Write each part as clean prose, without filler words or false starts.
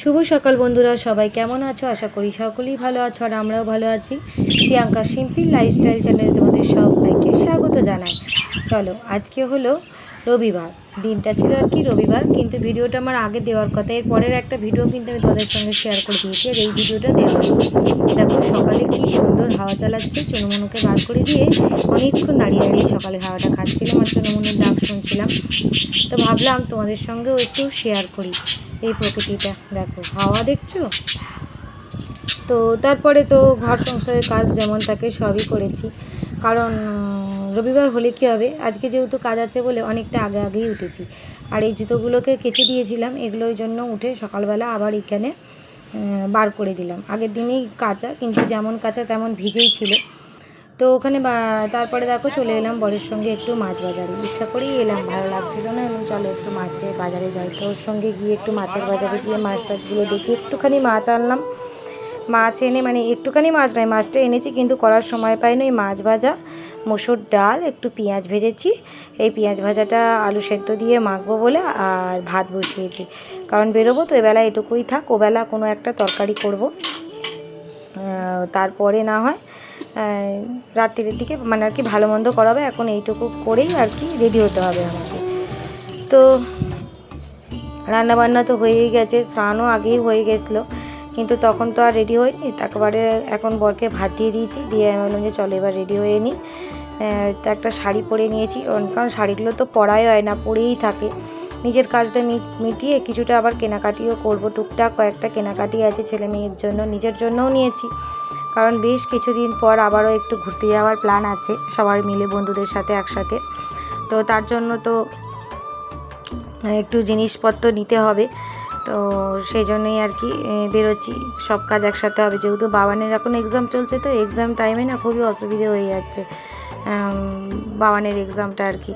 শুভ সকাল বন্ধুরা, সবাই কেমন আছো? আশা করি সকলেই ভালো আছো আর আমরাও ভালো আছি। প্রিয়াঙ্কা সিম্পল লাইফস্টাইল চ্যানেলে তোমাদের সবাইকে স্বাগত জানাই। চলো, আজকে হলো রবিবার, দিনটা ছিল আর কি রবিবার, কিন্তু ভিডিওটা আমার আগে দেওয়ার কথা। এর পরের একটা ভিডিও কিন্তু আমি তোমাদের সঙ্গে শেয়ার করে দিয়েছি, আর এই ভিডিওটা দেওয়া দেখো সকালে কি সুন্দর হাওয়া চালাচ্ছে। চুনুমুনুকে বার করে দিয়ে অনেকক্ষণ দাঁড়িয়ে দাঁড়িয়ে সকালের হাওয়াটা খাচ্ছিলাম আর চুনুমুনুর ডাক শুনছিলাম। তো ভাবলাম তোমাদের সঙ্গেও একটু শেয়ার করি এই প্রকৃতিটা। দেখো হাওয়া দেখছো তো। তারপরে তো ঘর সংসারের কাজ যেমন থাকে সবই করেছি, কারণ রবিবার হলে কী হবে, আজকে যেহেতু কাজ আছে বলে অনেকটা আগে আগেই উঠেছি। আর এই জুতোগুলোকে কেচে দিয়েছিলাম, এগুলোর জন্য উঠে সকালবেলা আবার এখানে বার করে দিলাম। আগের দিনেই কাচা, কিন্তু যেমন কাচা তেমন ভিজেই ছিল। তো ওখানে তারপরে দেখো চলে এলাম বরের সঙ্গে একটু মাছ বাজারে, ইচ্ছা করেই এলাম, ভালো লাগছিল না, চলো একটু মাছের বাজারে যাই। তো ওর সঙ্গে গিয়ে একটু মাছের বাজারে গিয়ে মাছ টাছগুলো দেখে একটুখানি মাছ আনলাম। মাছ এনে মানে একটুখানি মাছ নয়, মাছটা এনেছি কিন্তু করার সময় পাইনি। ওই মাছ ভাজা, মসুর ডাল, একটু পেঁয়াজ ভেজেছি। এই পেঁয়াজ ভাজাটা আলু সেদ্ধ দিয়ে মাখবো বলে আর ভাত বসিয়েছি, কারণ বেরোবো তো এবেলা এটুকুই থাক, ওবেলা কোনো একটা তরকারি করব, তারপরে না হয় রাত্রির দিকে মানে আর কি ভালো মন্দ করাবে। এখন এইটুকু করেই আর কি রেডি হতে হবে আমাকে। তো রান্নাবান্না তো হয়েই গেছে, স্নানও আগেই হয়ে গেছিলো, কিন্তু তখন তো আর রেডি হয়নি। তারপরে এখন বরকে ভাত দিয়ে দিয়েছি, দিয়ে আমি বললাম যে চলো এবার রেডি হয়ে নিই। তো একটা শাড়ি পরে নিয়েছি, কারণ শাড়িগুলো তো পরাই হয় না, পরেই থাকে। নিজের কাজটা মিটিয়ে কিছুটা আবার কেনাকাটিও করব, টুকটাক কয়েকটা কেনাকাটি আছে ছেলে মেয়ের জন্য, নিজের জন্যও নিয়েছি, কারণ বেশ কিছুদিন পর আবারও একটু ঘুরতে যাওয়ার প্ল্যান আছে সবাই মিলে বন্ধুদের সাথে একসাথে। তো তার জন্য তো একটু জিনিসপত্র নিতে হবে, তো সেই জন্যই আর কি বেরোচ্ছি। সব কাজ একসাথে হবে, যেহেতু বাবানের এখন এক্সাম চলছে, তো এক্সাম টাইমে না খুবই অসুবিধে হয়ে যাচ্ছে। বাবানের এক্সামটা আর কি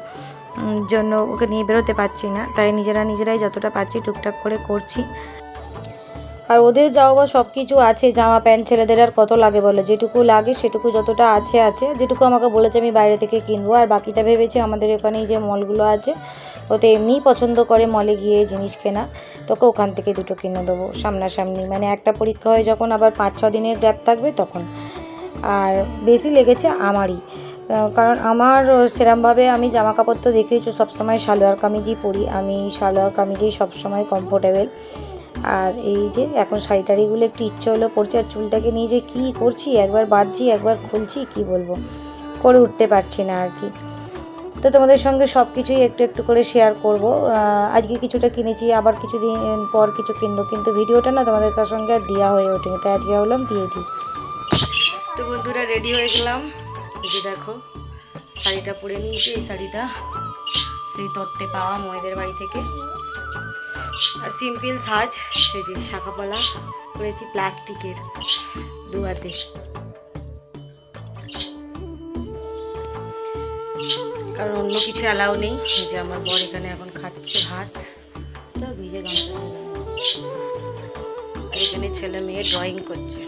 জন্য ওকে নিয়ে বেরোতে পারছি না, তাই নিজেরাই যতটা পাচ্ছি টুকটাক করে করছি। আর ওদের যাও বা সব কিছু আছে, জামা প্যান্ট ছেলেদের আর কত লাগে বলো, যেটুকু লাগে সেটুকু যতটা আছে, যেটুকু আমাকে বলেছে আমি বাইরে থেকে কিনবো, আর বাকিটা ভেবেছি আমাদের এখানেই যে মলগুলো আছে ওতে এমনিই পছন্দ করে মলে গিয়ে জিনিস কেনা, তোকে ওখান থেকে দুটো কিনে দেবো সামনাসামনি, মানে একটা পরীক্ষা হয়ে যখন আবার 5-6 দিনের গ্যাপ থাকবে তখন। আর বেশি লেগেছে আমারই, কারণ আমার সেরমভাবে আমি জামা কাপড় তো দেখেইছো সবসময় সালোয়ার কামিজই পরি, আমি সালোয়ার কামিজেই সবসময় কমফোর্টেবল। আর এই যে এখন শাড়ি টাড়িগুলো একটু ইচ্ছে হলো পড়ছে, আর চুলটাকে নিয়ে যে কী করছি, একবার বাঁধছি একবার খুলছি, কি বলবো, করে উঠতে পারছি না আর কি। তো তোমাদের সঙ্গে সব কিছুই একটু একটু করে শেয়ার করব। আজকে কিছুটা কিনেছি, আবার কিছুদিন পর কিছু কিনবো, কিন্তু ভিডিওটা না তোমাদের সঙ্গে আর দেওয়া হয়ে ওঠেনি, তাই আজকে ভাবলাম দিয়ে দিই। তো বন্ধুরা রেডি হয়ে গেলাম, এই যে দেখো শাড়িটা পরে নিয়েছি, এই শাড়িটা সেই তত্ত্বে পাওয়া ময়েদের বাড়ি থেকে, আর সিম্পল সাজ, এই যে শাখাপলা করেছি প্লাস্টিকের দু হাতে। কারণ অন্য কিছু অ্যালাউ নেই। এই যে আমার বর এখানে এখন খাচ্ছে ভাত, তো ভিজে গামছা, আর এখানে ছেলে মেয়ে ড্রয়িং করছে।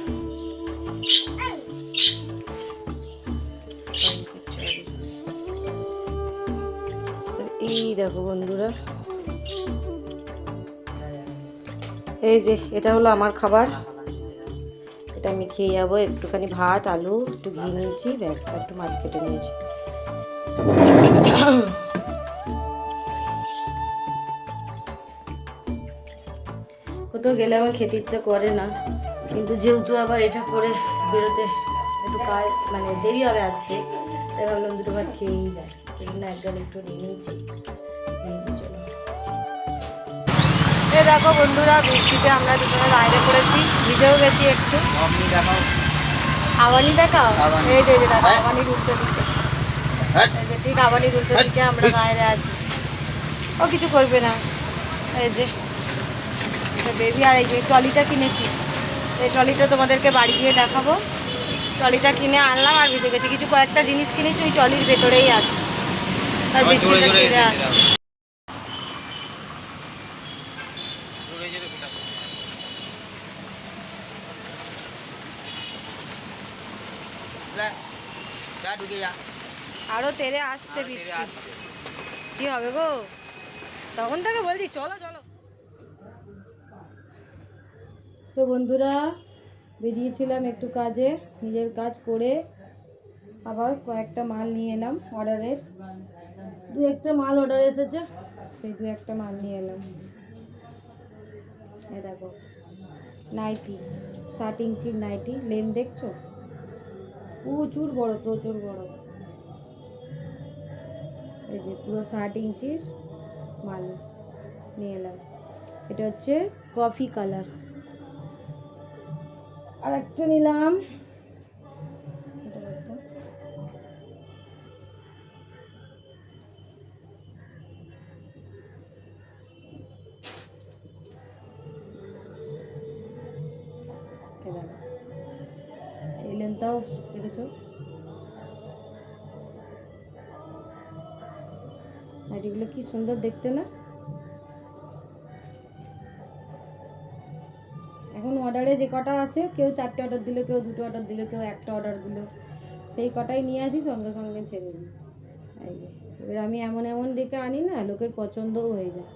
এই দেখো বন্ধুরা, এই যে এটা হলো আমার খাবার, এটা আমি খেয়ে যাবো। একটুখানি ভাত, আলু, একটু ঘি নিয়েছি, ব্যাস, একটু মাছ কেটে নিয়েছি। কোথাও গেলে আমার খেতে ইচ্ছা করে না, কিন্তু যেহেতু আবার এটা করে বেরোতে একটু কাজ মানে দেরি হবে আসতে, তাই ভাবলাম দুটো ভাত খেয়েই যায়, সেজন্য এক গাল একটু নিয়ে নিয়েছি। চলো, দেখো বন্ধুরা, বৃষ্টিতে আমরা দুজনে বাইরে পড়েছি, ভিজেও গেছি একটু। আবানি দেখাও, এই যে দেখো আবানির উল্টো দিকে, এই যে ঠিক আবানির উল্টো দিকে আমরা বাইরে আছি, ও কিছু করবে না। এই যে বেবি, আর এই যে ট্রলিটা কিনেছি, এই ট্রলিটা তোমাদেরকে বাড়ি গিয়ে দেখাবো। ট্রলিটা কিনে আনলাম আর ভিজে গেছি, কিছু কয়েকটা জিনিস কিনেছি ওই ট্রলির ভেতরেই আছে, আর বৃষ্টিটা ফিরে আসছে। আরো তেরে আসছে বৃষ্টি, কি হবে গো, তখন থেকে বলছি চলো চলো। তো বন্ধুরা বেরিয়েছিলাম একটু কাজে, নিজের কাজ করে আবার কয়েকটা মাল নিয়ে এলাম অর্ডারের। দু একটা মাল অর্ডার এসেছে, সেই দু একটা মাল নিয়ে এলাম। এই দেখো নাইটি, 60 ইঞ্চির নাইটি, লেন দেখছো, প্রচুর বড় প্রচুর বড়। এই যে পুরো 60 ইঞ্চির মাল নিয়ে এলাম। এটা হচ্ছে কফি কালার। আর একটা নিলাম, এই লেনটাও দেখেছো, নাইটিগুলো কি সুন্দর দেখতে না। এখন অর্ডারে যে কটা আসে, কেউ 4টে অর্ডার দিল, কেউ 2টো অর্ডার দিল, কেউ একটা অর্ডার দিল, সেই কটাই নিয়ে আসি, সঙ্গে সঙ্গে ছেড়ে দিই। এই যে এবার আমি এমন এমন দেখে আনি না, লোকের পছন্দও হয়ে যায়।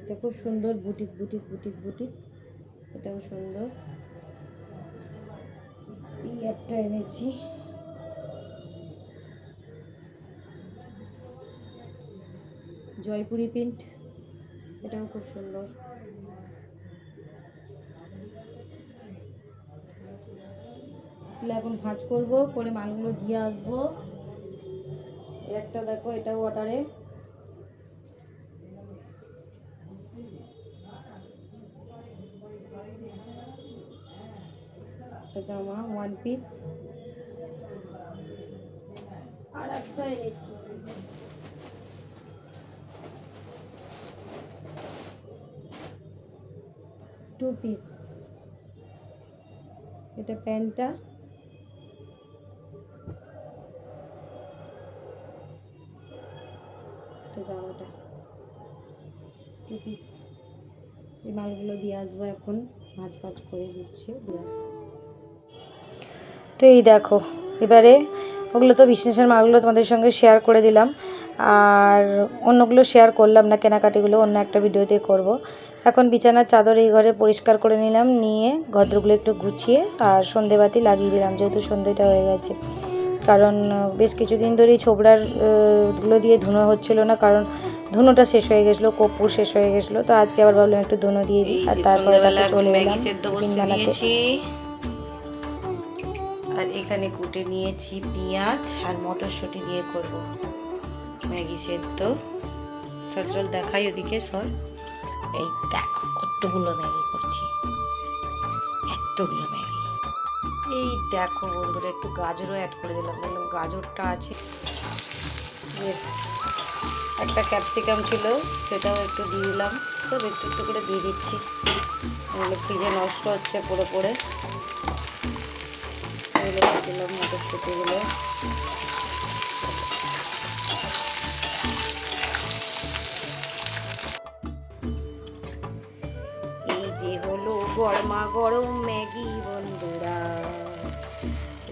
এটা খুব সুন্দর, বুটিক বুটিক বুটিক বুটিক, এটাও সুন্দর। এই একটা এনেছি, জয়পুরি প্রিন্ট, এটাও খুব সুন্দর। এখন ভাঁজ করব, করে মালগুলো দিয়ে আসবো। একটা দেখো, এটাও অর্ডারে, একটা জামা 1 পিস। আর একটা এনেছি, টু পিস। এটা প্যান্টটা, এটা জামাটা, 2 পিস। এই মালগুলো দিয়ে আসবো, এখন ভাঁজ ভাঁজ করে দিচ্ছে, দিয়ে আসবো। তো এই দেখো, এবারে ওগুলো তো বিজনেসের মালগুলো তোমাদের সঙ্গে শেয়ার করে দিলাম, আর অন্যগুলো শেয়ার করলাম না, কেনাকাটিগুলো অন্য একটা ভিডিওতে করব। এখন বিছানার চাদর এই ঘরে পরিষ্কার করে নিলাম, নিয়ে ঘরগুলো একটু গুছিয়ে আর সন্ধেবাতি লাগিয়ে দিলাম, যেহেতু সন্ধেটা হয়ে গেছে। কারণ বেশ কিছুদিন ধরেই ছোবড়ার গুলো দিয়ে ধুনো হচ্ছিল না, কারণ ধুনোটা শেষ হয়ে গেছিলো, কর্পূর শেষ হয়ে গেছিলো। তো আজকে আবার ভাবলাম একটু ধুনো দিয়ে দিই, আর তারপরে চলে এলাম টিফিন বানাতে। আর এখানে কুটে নিয়েছি পেঁয়াজ আর মটরশুঁটি দিয়ে করব ম্যাগি সেদ্ধ। চল দেখাই ওদিকে সর। এই দেখো কতগুলো ম্যাগি করছি, এতগুলো ম্যাগি। এই দেখো বন্ধুরা, একটু গাজরও অ্যাড করে দিলাম, বললাম গাজরটা আছে। একটা ক্যাপসিকাম ছিল, সেটাও একটু দিয়ে দিলাম। সব একটু একটু করে দিয়ে দিচ্ছি, এগুলো ফ্রিজে নষ্ট হচ্ছে পড়ে পড়ে। এগুলো দিয়ে দিলাম মটরশুঁটিগুলো। এই যে হলো গরমা গরম ম্যাগি বন্ধুরা,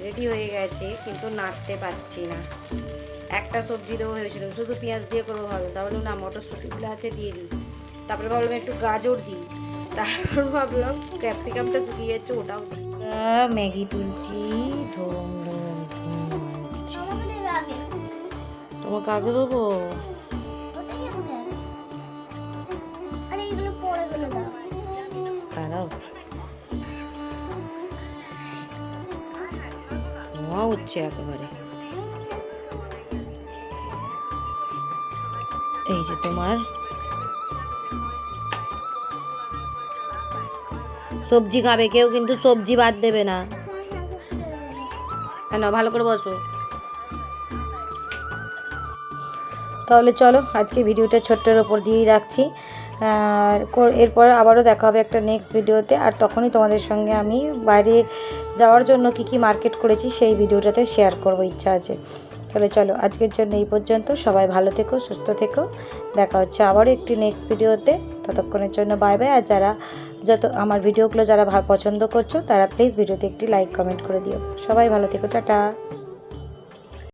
রেডি হয়ে গেছে, কিন্তু নাড়তে পারছি না। একটা সবজি দেওয়া হয়েছিল, শুধু পেঁয়াজ দিয়ে করবো ভাবলাম, তাহলে না মটরশুঁটিগুলো আছে দিয়ে দিই। তারপরে ভাবলাম একটু গাজর দিই, তারপর ভাবলাম ক্যাপসিকামটা শুকিয়ে যাচ্ছে, ওটাও ম্যাগি তুলছি। তোমাকে আগে দেবো, দাঁড়াও, ধোঁয়া উঠছে একেবারে। এই যে তোমার সবজি খাবে কেউ, কিন্তু সবজি বাদ দেবে না। কেন, ভালো করে বসো। তাহলে চলো আজকে ভিডিওটা ছোট্টের ওপর দিয়েই রাখছি। এরপর আবারও দেখা হবে একটা নেক্সট ভিডিওতে, আর তখনই তোমাদের সঙ্গে আমি বাইরে যাওয়ার জন্য কি কি মার্কেট করেছি সেই ভিডিওটাতে শেয়ার করব, ইচ্ছা আছে। তাহলে চলো আজকের জন্য এই পর্যন্ত। সবাই ভালো থেকো, সুস্থ থেকো, দেখা হচ্ছে আবারও একটি নেক্সট ভিডিওতে। ততক্ষণের জন্য বাই বাই। আর যারা আমার ভিডিওগুলো যারা পছন্দ করছো, তারা প্লিজ ভিডিওতে একটি লাইক কমেন্ট করে দিও। সবাই ভালো থেকো, টাটা।